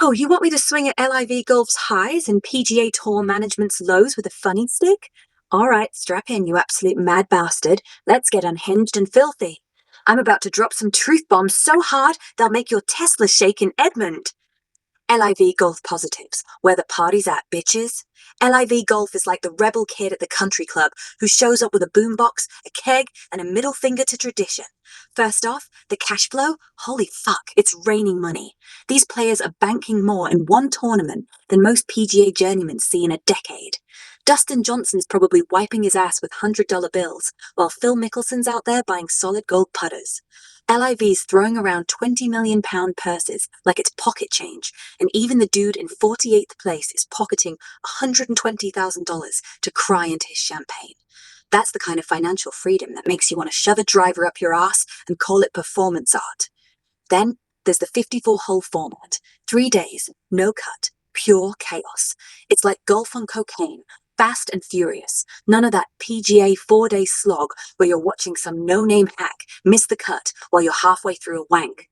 Oh, you want me to swing at LIV Golf's highs and PGA Tour management's lows with a funny stick? All right, strap in, you absolute mad bastard. Let's get unhinged and filthy. I'm about to drop some truth bombs so hard they'll make your Tesla shake in Edmond. LIV Golf positives, where the party's at, bitches. LIV Golf is like the rebel kid at the country club who shows up with a boombox, a keg, and a middle finger to tradition. First off, the cash flow? Holy fuck, it's raining money. These players are banking more in one tournament than most PGA journeymen see in a decade. Dustin Johnson's probably wiping his ass with $100 bills, while Phil Mickelson's out there buying solid gold putters. LIV's throwing around £20 million purses like it's pocket change, and even the dude in 48th place is pocketing $120,000 to cry into his champagne. That's the kind of financial freedom that makes you want to shove a driver up your ass and call it performance art. Then there's the 54-hole format. 3 days, no cut, pure chaos. It's like golf on cocaine. Fast and furious. None of that PGA 4-day slog where you're watching some no-name hack miss the cut while you're halfway through a wank.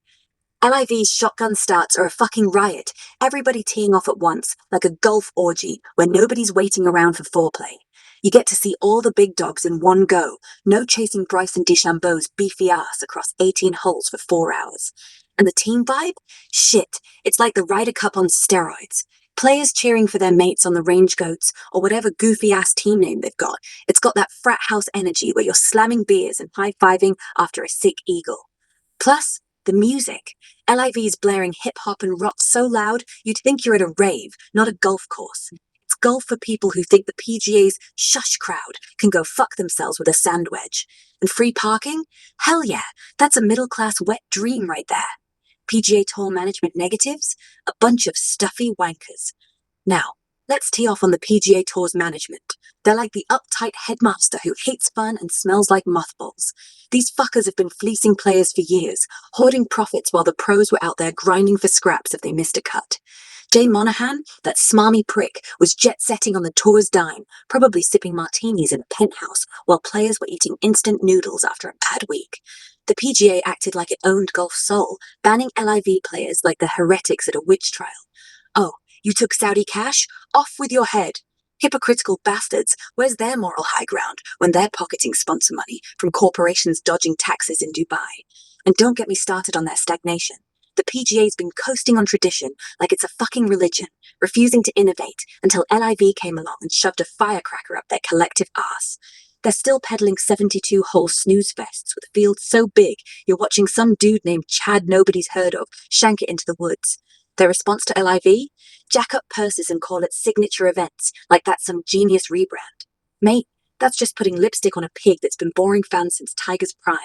LIV's shotgun starts are a fucking riot, everybody teeing off at once, like a golf orgy where nobody's waiting around for foreplay. You get to see all the big dogs in one go, no chasing Bryson DeChambeau's beefy ass across 18 holes for 4 hours. And the team vibe? Shit, it's like the Ryder Cup on steroids. Players cheering for their mates on the Range Goats or whatever goofy-ass team name they've got. It's got that frat house energy where you're slamming beers and high-fiving after a sick eagle. Plus, the music. LIV's blaring hip-hop and rock so loud you'd think you're at a rave, not a golf course. It's golf for people who think the PGA's shush crowd can go fuck themselves with a sand wedge. And free parking? Hell yeah, that's a middle-class wet dream right there. PGA Tour management negatives? A bunch of stuffy wankers. Now, let's tee off on the PGA Tour's management. They're like the uptight headmaster who hates fun and smells like mothballs. These fuckers have been fleecing players for years, hoarding profits while the pros were out there grinding for scraps if they missed a cut. Jay Monahan, that smarmy prick, was jet-setting on the tour's dime, probably sipping martinis in a penthouse while players were eating instant noodles after a bad week. The PGA acted like it owned golf's soul, banning LIV players like the heretics at a witch trial. Oh, you took Saudi cash? Off with your head. Hypocritical bastards, where's their moral high ground when they're pocketing sponsor money from corporations dodging taxes in Dubai? And don't get me started on their stagnation. The PGA's been coasting on tradition like it's a fucking religion, refusing to innovate until LIV came along and shoved a firecracker up their collective arse. They're still peddling 72-hole snooze fests with a field so big you're watching some dude named Chad nobody's heard of shank it into the woods. Their response to LIV? Jack up purses and call it signature events, like that's some genius rebrand. Mate, that's just putting lipstick on a pig that's been boring fans since Tiger's prime.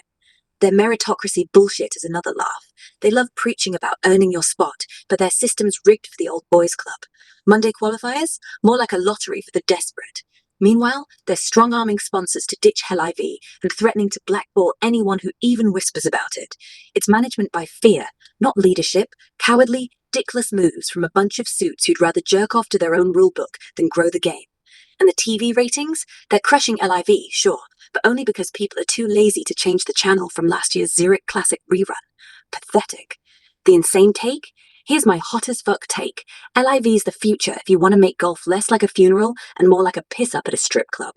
Their meritocracy bullshit is another laugh. They love preaching about earning your spot, but their system's rigged for the old boys club. Monday qualifiers? More like a lottery for the desperate. Meanwhile, they're strong-arming sponsors to ditch Hell IV and threatening to blackball anyone who even whispers about it. It's management by fear, not leadership, cowardly, dickless moves from a bunch of suits who'd rather jerk off to their own rulebook than grow the game. And the TV ratings? They're crushing LIV, sure, but only because people are too lazy to change the channel from last year's Zurich Classic rerun. Pathetic. The insane take? Here's my hot as fuck take. LIV's the future if you want to make golf less like a funeral and more like a piss-up at a strip club.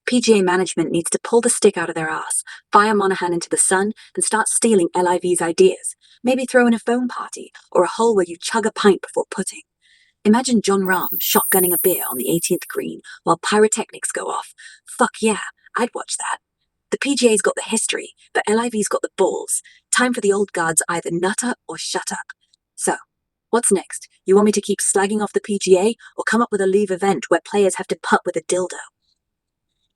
PGA management needs to pull the stick out of their ass, fire Monahan into the sun, and start stealing LIV's ideas. Maybe throw in a foam party, or a hole where you chug a pint before putting. Imagine John Rahm shotgunning a beer on the 18th green while pyrotechnics go off. Fuck yeah, I'd watch that. The PGA's got the history, but LIV's got the balls. Time for the old guards either nut up or shut up. So, what's next? You want me to keep slagging off the PGA or come up with a LIV event where players have to putt with a dildo?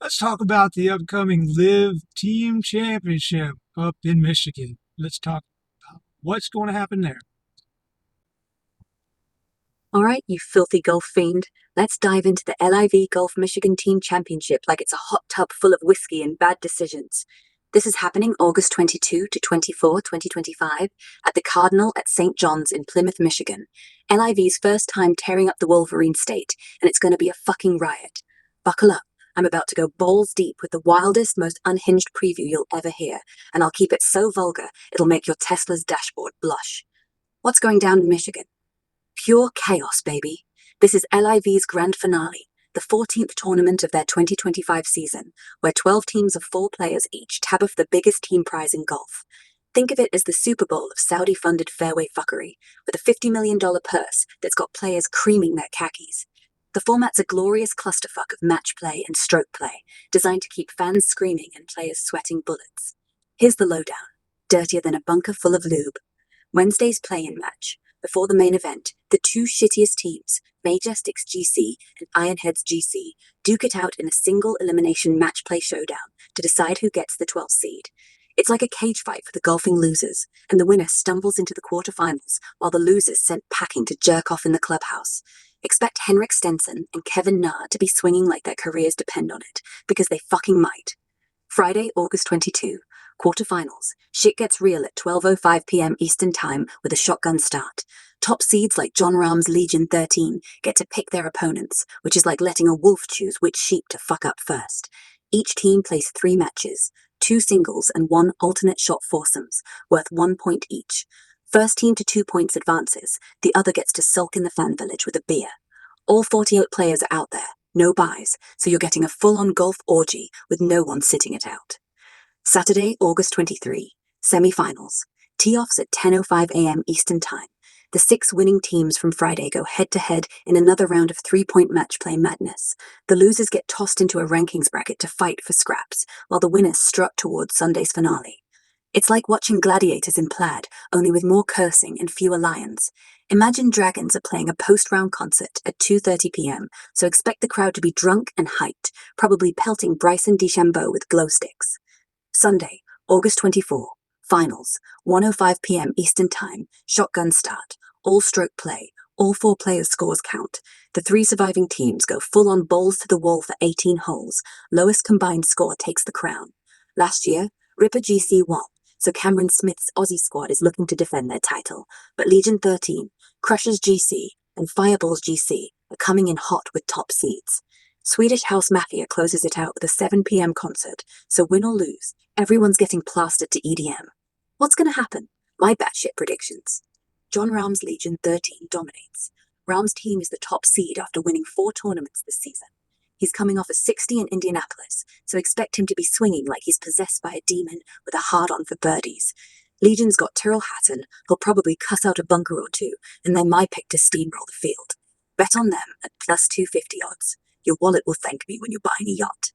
Let's talk about the upcoming LIV Team Championship up in Michigan. Let's talk about what's going to happen there. All right, you filthy golf fiend. Let's dive into the LIV Golf Michigan Team Championship like it's a hot tub full of whiskey and bad decisions. This is happening August 22 to 24, 2025, at the Cardinal at St. John's in Plymouth, Michigan. LIV's first time tearing up the Wolverine State, and it's going to be a fucking riot. Buckle up. I'm about to go balls deep with the wildest, most unhinged preview you'll ever hear, and I'll keep it so vulgar it'll make your Tesla's dashboard blush. What's going down in Michigan? Pure chaos, baby. This is LIV's grand finale, the 14th tournament of their 2025 season, where 12 teams of 4 players each tab off the biggest team prize in golf. Think of it as the Super Bowl of Saudi-funded fairway fuckery, with a $50 million purse that's got players creaming their khakis. The format's a glorious clusterfuck of match play and stroke play, designed to keep fans screaming and players sweating bullets. Here's the lowdown, dirtier than a bunker full of lube. Wednesday's play-in match. Before the main event, the 2 shittiest teams, Majestics GC and Ironheads GC, duke it out in a single elimination match play showdown to decide who gets the 12th seed. It's like a cage fight for the golfing losers, and the winner stumbles into the quarterfinals while the losers sent packing to jerk off in the clubhouse. Expect Henrik Stenson and Kevin Na to be swinging like their careers depend on it, because they fucking might. Friday, August 22. Quarterfinals. Shit gets real at 12:05 p.m. Eastern Time with a shotgun start. Top seeds like John Rahm's Legion 13 get to pick their opponents, which is like letting a wolf choose which sheep to fuck up first. Each team plays 3 matches, 2 singles and 1 alternate shot foursomes, worth 1 point each. First team to 2 points advances, the other gets to sulk in the fan village with a beer. All 48 players are out there, no buys, so you're getting a full-on golf orgy with no one sitting it out. Saturday, August 23, semi-finals. Tee-offs at 10:05 a.m. Eastern Time. The 6 winning teams from Friday go head-to-head in another round of 3-point match play madness. The losers get tossed into a rankings bracket to fight for scraps, while the winners strut towards Sunday's finale. It's like watching gladiators in plaid, only with more cursing and fewer lions. Imagine Dragons are playing a post-round concert at 2:30 p.m., so expect the crowd to be drunk and hyped, probably pelting Bryson DeChambeau with glow sticks. Sunday, August 24, finals, 1:05 p.m. Eastern Time, shotgun start, all stroke play, all 4 players' scores count. The 3 surviving teams go full-on balls to the wall for 18 holes. Lowest combined score takes the crown. Last year, Ripper GC won, so Cameron Smith's Aussie squad is looking to defend their title, but Legion 13, Crushers GC, and Fireballs GC are coming in hot with top seeds. Swedish House Mafia closes it out with a 7 p.m. concert, so win or lose, everyone's getting plastered to EDM. What's going to happen? My batshit predictions. John Rahm's Legion 13 dominates. Rahm's team is the top seed after winning 4 tournaments this season. He's coming off a 60 in Indianapolis, so expect him to be swinging like he's possessed by a demon with a hard-on for birdies. Legion's got Tyrrell Hatton, who'll probably cuss out a bunker or 2, and they're my pick to steamroll the field. Bet on them at plus 250 odds. Your wallet will thank me when you're buying a yacht.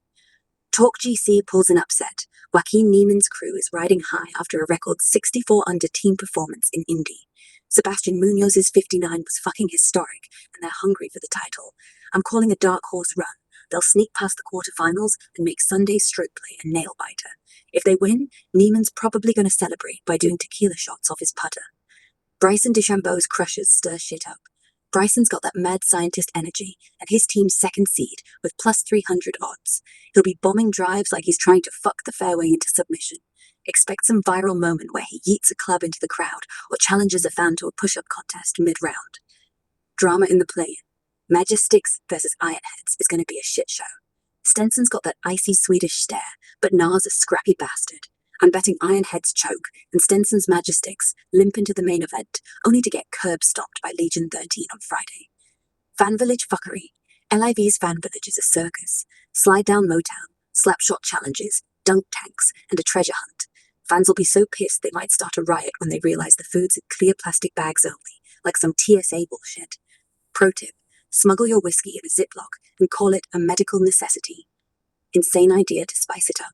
Talk GC pulls an upset. Joaquin Neiman's crew is riding high after a record 64 under team performance in Indy. Sebastian Munoz's 59 was fucking historic, and they're hungry for the title. I'm calling a dark horse run. They'll sneak past the quarterfinals and make Sunday's stroke play a nail-biter. If they win, Neiman's probably going to celebrate by doing tequila shots off his putter. Bryson DeChambeau's crushers stir shit up. Bryson's got that mad scientist energy, and his team's second seed with plus 300 odds. He'll be bombing drives like he's trying to fuck the fairway into submission. Expect some viral moment where he yeets a club into the crowd or challenges a fan to a push-up contest mid-round. Drama in the play-in. Majestics versus Ironheads is going to be a shit show. Stenson's got that icy Swedish stare, but Na's a scrappy bastard. I'm betting Ironheads choke and Stenson's Majestics limp into the main event, only to get curb-stomped by Legion 13 on Friday. Fan Village fuckery. LIV's Fan Village is a circus. Slide down Motown, slapshot challenges, dunk tanks, and a treasure hunt. Fans will be so pissed they might start a riot when they realize the food's in clear plastic bags only, like some TSA bullshit. Pro tip, smuggle your whiskey in a Ziploc and call it a medical necessity. Insane idea to spice it up.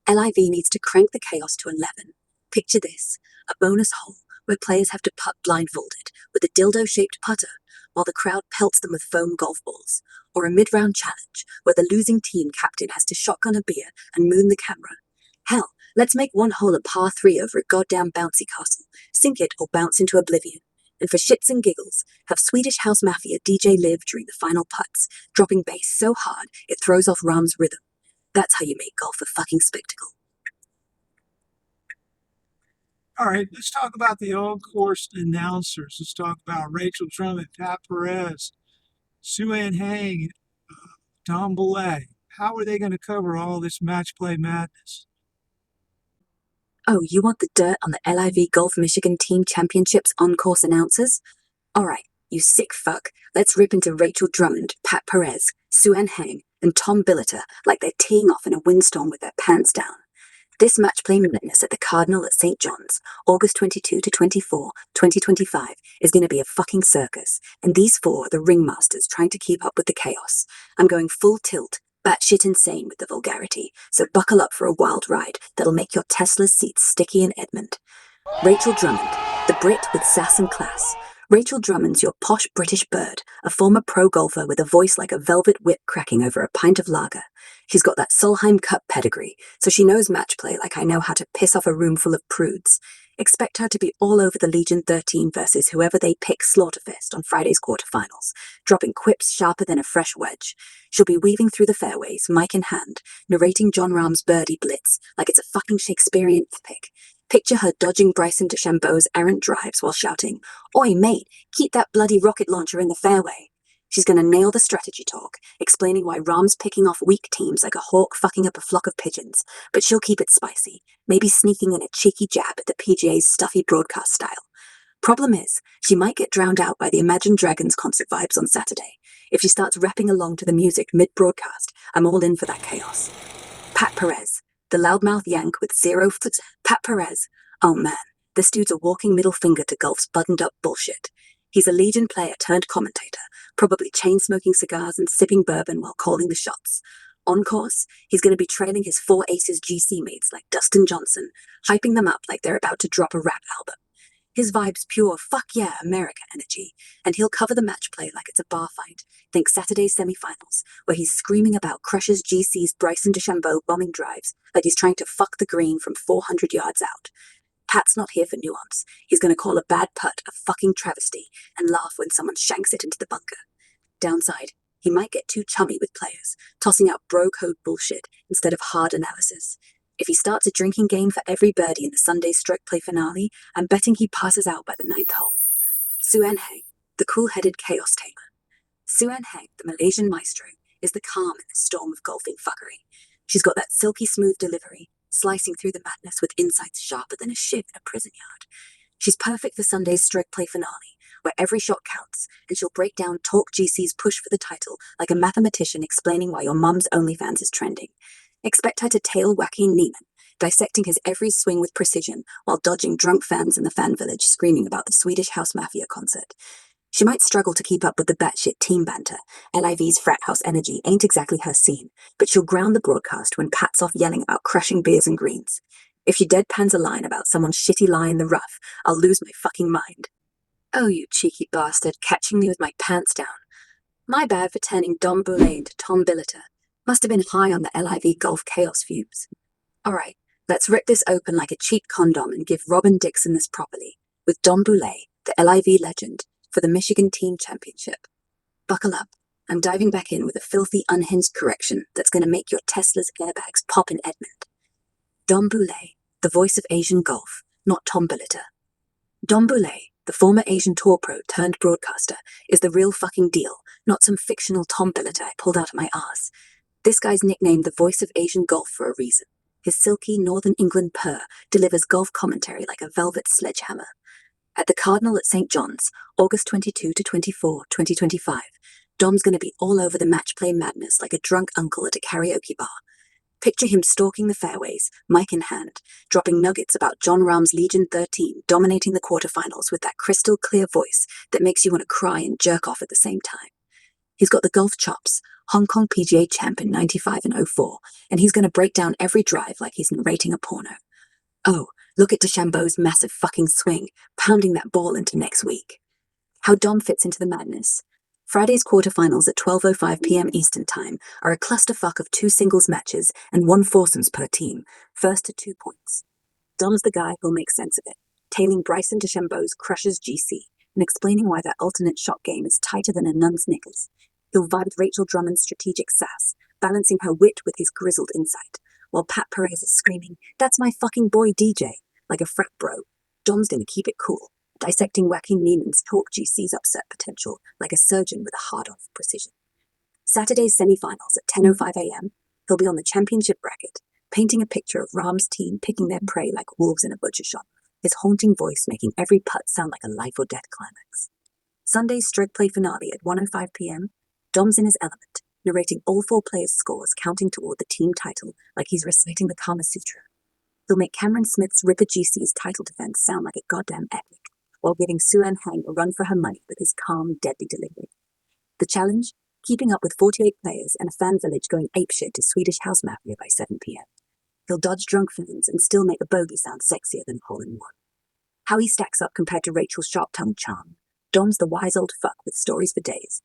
LIV needs to crank the chaos to 11. Picture this, a bonus hole where players have to putt blindfolded with a dildo-shaped putter while the crowd pelts them with foam golf balls, or a mid-round challenge where the losing team captain has to shotgun a beer and moon the camera. Hell, let's make one hole a par 3 over a goddamn bouncy castle, sink it or bounce into oblivion. And for shits and giggles, have Swedish House Mafia DJ LIV during the final putts, dropping bass so hard it throws off Rahm's rhythm. That's how you make golf a fucking spectacle. All right, let's talk about the on-course announcers. Let's talk about Rachel Drummond, Pat Perez, Heng, Dom Boulet. How are they going to cover all this match play madness? Oh, you want the dirt on the LIV Golf Michigan Team Championships on-course announcers? Alright, You sick fuck. Let's rip into Rachel Drummond, Pat Perez, Heng, and Dom Boulet like they're teeing off in a windstorm with their pants down. This match play madness at the Cardinal at St. John's, August 22 to 24, 2025, is going to be a fucking circus, and these four are the ringmasters trying to keep up with the chaos. I'm going full tilt, batshit insane with the vulgarity, so buckle up for a wild ride that'll make your Tesla's seats sticky in Edmond. Rachel Drummond, the Brit with sass and class. Rachel Drummond's your posh British bird, a former pro golfer with a voice like a velvet whip cracking over a pint of lager. She's got that Solheim Cup pedigree, so she knows match play like I know how to piss off a room full of prudes. Expect her to be all over the Legion 13 versus whoever they pick Slaughterfest on Friday's quarterfinals, dropping quips sharper than a fresh wedge. She'll be weaving through the fairways, mic in hand, narrating Jon Rahm's birdie blitz like it's a fucking Shakespearean epic. Picture her dodging Bryson DeChambeau's errant drives while shouting, "Oi, mate, keep that bloody rocket launcher in the fairway." She's going to nail the strategy talk, explaining why Rahm's picking off weak teams like a hawk fucking up a flock of pigeons, but she'll keep it spicy, maybe sneaking in a cheeky jab at the PGA's stuffy broadcast style. Problem is, she might get drowned out by the Imagine Dragons concert vibes on Saturday. If she starts rapping along to the music mid-broadcast, I'm all in for that chaos. Pat Perez, the loudmouth yank with zero foot. Pat Perez. Oh man, this dude's a walking middle finger to golf's buttoned-up bullshit. He's a Legion player turned commentator, probably chain-smoking cigars and sipping bourbon while calling the shots. On course, he's going to be trailing his four aces GC mates like Dustin Johnson, hyping them up like they're about to drop a rap album. His vibe's pure fuck yeah America energy, and he'll cover the match play like it's a bar fight. Think Saturday's semifinals, where he's screaming about Crusher's GC's Bryson DeChambeau bombing drives like he's trying to fuck the green from 400 yards out. Pat's not here for nuance. He's going to call a bad putt a fucking travesty and laugh when someone shanks it into the bunker. Downside, he might get too chummy with players, tossing out bro code bullshit instead of hard analysis. If he starts a drinking game for every birdie in the Sunday stroke play finale, I'm betting he passes out by the ninth hole. Heng, the cool-headed chaos tamer. Heng, the Malaysian maestro, is the calm in the storm of golfing fuckery. She's got that silky smooth delivery, slicing through the madness with insights sharper than a shiv in a prison yard. She's perfect for Sunday's stroke play finale, where every shot counts, and she'll break down Talk GC's push for the title like a mathematician explaining why your mum's OnlyFans is trending. Expect her to tail Joaquin Neiman, dissecting his every swing with precision while dodging drunk fans in the fan village screaming about the Swedish House Mafia concert. She might struggle to keep up with the batshit team banter. LIV's frat house energy ain't exactly her scene, but she'll ground the broadcast when Pat's off yelling about crushing beers and greens. If she deadpans a line about someone's shitty lie in the rough, I'll lose my fucking mind. Oh, you cheeky bastard, catching me with my pants down. My bad for turning Dom Boulet into Dom Boulet. Must have been high on the LIV golf chaos fumes. Alright, let's rip this open like a cheap condom and give Robin Dixon this properly, with Dom Boulet, the LIV legend, for the Michigan Team Championship. Buckle up. I'm diving back in with a filthy, unhinged correction that's going to make your Tesla's airbags pop in Edmond. Dom Boulet, the voice of Asian golf, not Dom Boulet. Dom Boulet, the former Asian tour pro turned broadcaster, is the real fucking deal, not some fictional Dom Boulet I pulled out of my arse. This guy's nicknamed the voice of Asian golf for a reason. His silky Northern England purr delivers golf commentary like a velvet sledgehammer. At the Cardinal at St. John's, August 22 to 24, 2025, Dom's going to be all over the match play madness like a drunk uncle at a karaoke bar. Picture him stalking the fairways, mic in hand, dropping nuggets about Jon Rahm's Legion 13 dominating the quarterfinals with that crystal clear voice that makes you want to cry and jerk off at the same time. He's got the golf chops, Hong Kong PGA champ in 95 and 04, and he's going to break down every drive like he's narrating a porno. Oh, look at DeChambeau's massive fucking swing, pounding that ball into next week. How Dom fits into the madness. Friday's quarterfinals at 12:05 p.m. Eastern Time are a clusterfuck of 2 singles matches and 1 foursomes per team, first to 2 points. Dom's the guy who'll make sense of it, tailing Bryson DeChambeau's Crusher's GC and explaining why that alternate shot game is tighter than a nun's knickers. He'll vibe with Rachel Drummond's strategic sass, balancing her wit with his grizzled insight, while Pat Perez is screaming, "That's my fucking boy DJ," like a frat bro. Dom's gonna keep it cool, dissecting Joaquin Neiman's Talk GC's upset potential like a surgeon with a hard-on for precision. Saturday's semifinals at 10:05 a.m., he'll be on the championship bracket, painting a picture of Rahm's team picking their prey like wolves in a butcher shop, his haunting voice making every putt sound like a life-or-death climax. Sunday's stroke play finale at 1:05 p.m. Dom's in his element, narrating all 4 players' scores, counting toward the team title like he's reciting the Kama Sutra. He'll make Cameron Smith's Ripper GC's title defense sound like a goddamn epic, while giving Sue-Ann Heng a run for her money with his calm, deadly delivery. The challenge? Keeping up with 48 players and a fan village going apeshit to Swedish house Mafia by 7 p.m. He'll dodge drunk fans and still make a bogey sound sexier than a hole-in-one. How he stacks up compared to Rachel's sharp-tongued charm. Dom's the wise old fuck with stories for days,